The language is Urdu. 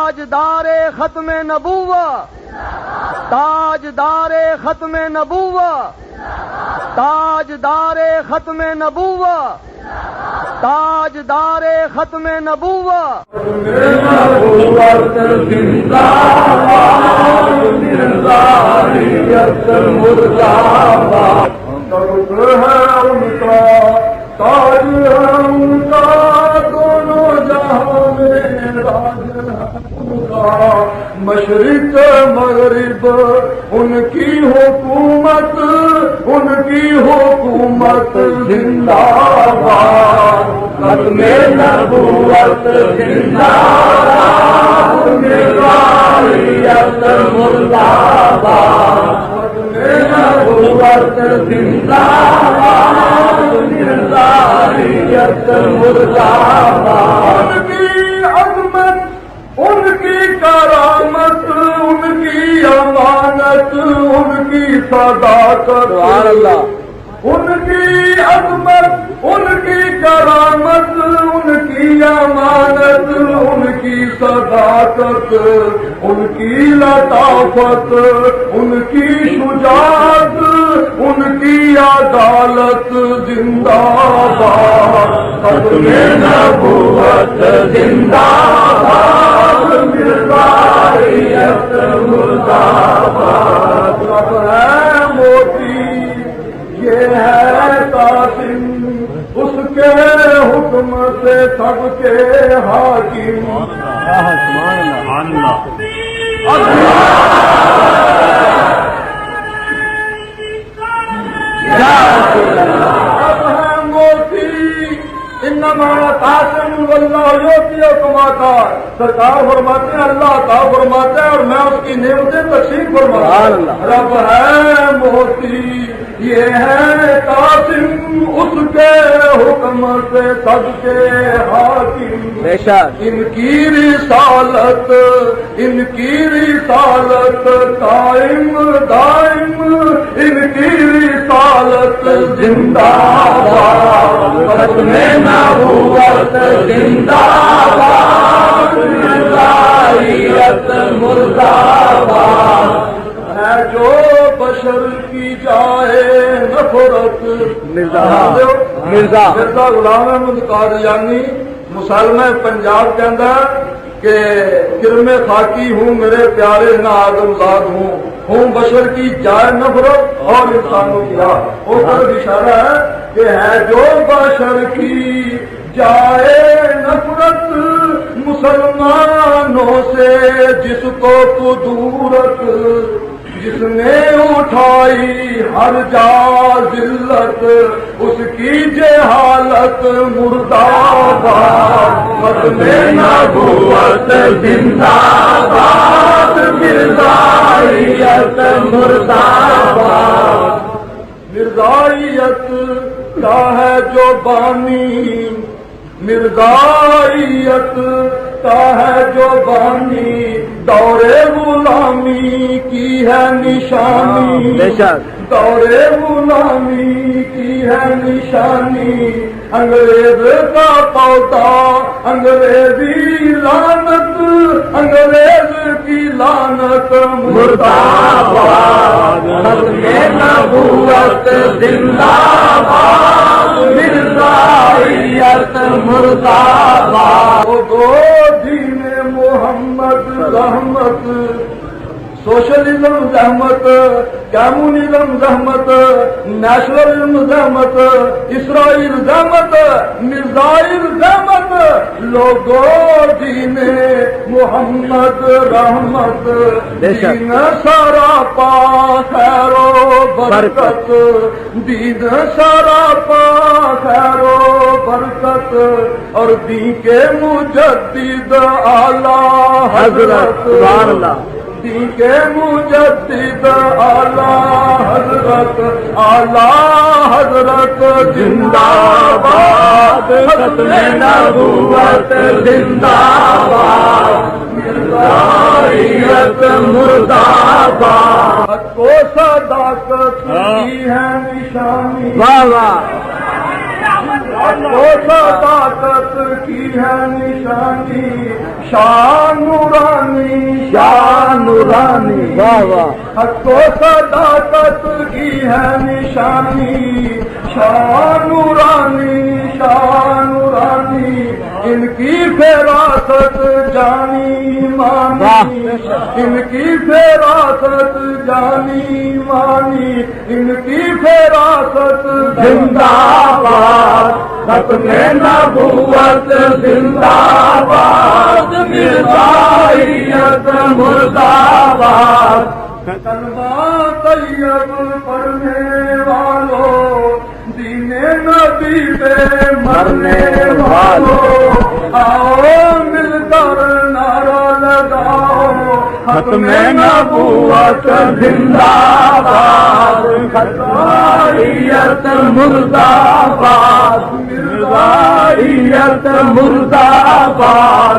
تاجدار ختم نبوت، تاجدار ختم نبوت، تاجدار ختم نبوت، تاجدار ختم نبوت، تاج ہے ان کا دونوں جہاں میں راج ہے ان کا، مشرق مغرب ان کی حکومت، ان کی حکومت زندہ باد، ختم نبوت زندہ باد، مرزائیت مردہ باد، ختم نبوت زندہ باد، مرزائیت مردہ باد۔ ان کی عظمت، ان کی کرامت، ان کی امانت، ان کی صداقت، ان کی عظمت، ان کی کرامت، ان کی امانت، ان کی صداقت، ان کی لطافت، ان کی شجاعت، ان کی عدالت زندہ باد، ختم نبوت زندہ باد، مرزائیت مردہ باد۔ رب ہے موتی، یہ ہے قاسم، اس کے حکم سے سب کے حاکم، قاسم واللہ یوتی حکماتا، سرکار فرماتے ہیں اللہ عطا فرماتا ہے اور میں اس کی نعمتیں تقسیم فرماتا ہوں۔ رب ہے موتی، یہ ہے قاسم، اس کے حکم سے سب کے حاکم، ان کی رسالت، ان کی رسالت قائم دائم، ان کی رسالت زندہ باد، ختم نبوت زندہ باد، مرزائیت مردہ باد۔ ہے جو بشر کی جائے نفرت، مرزا غلام احمد قادیانی مسلمہ پنجاب کے اندر کہ کرم خاکی ہوں میرے پیارے نہ آدم زاد ہوں بشر کی جائے نفرت اور انسانوں کی راہ۔ وہ طرف اشارہ ہے کہ ہے جو بشر کی جائے نفرت مسلمانوں سے، جس کو قدورت، جس نے اٹھائی ہر جا ذلت، اس کی جہالت مردہ باد، ختم نبوت زندہ باد، مرزائیت مردہ باد۔ مرزائیت کا ہے جو بانی، مرزائیت کا ہے جو بانی، دور غلامی کی ہے نشانی، دور غلامی کی ہے نشانی، انگریز کا پودا انگریزی لعنت، انگریز کی لعنت مردہ باد، ختم نبوت زندہ باد، مرزائیت مردہ باد۔ وہ دین محمد رحمت، سوشلزم زحمت، کمیونزم زحمت، نیشنلزم زحمت، اسرائیل زحمت، میزائل زحمت، لوگو دین محمد رحمت، دین سراپا خیر و برکت، دین سراپا خیر و برکت، اور دین کے مجدد اعلیٰ حضرت، سبحان اللہ، دین کے مجدد اعلیٰ حضرت، اعلیٰ حضرت زندہ باد، ختم نبوت زندہ باد، مرزائیت مردہ باد۔ حق کو صداقت کی ہے نشانی، حق کو صداقت کی ہے نشانی، شاہ نورانی شاہ نورانی واہ واہ حق و صداقت کی ہے نشانی شاہ نورانی ان کی فراست جانی مانی ان کی فراست جانی مانی ان کی فراست زندہ باد ختم نبوت زندہ باد مرزائیت مردہ باد کلمہ طیب پڑھنے والوں دین نبی پہ مرنے والوں آؤ مل کر نعرہ لگاؤ ختم نبوت زندہ باد مرزائیت مردہ باد مرزائیت مردہ باد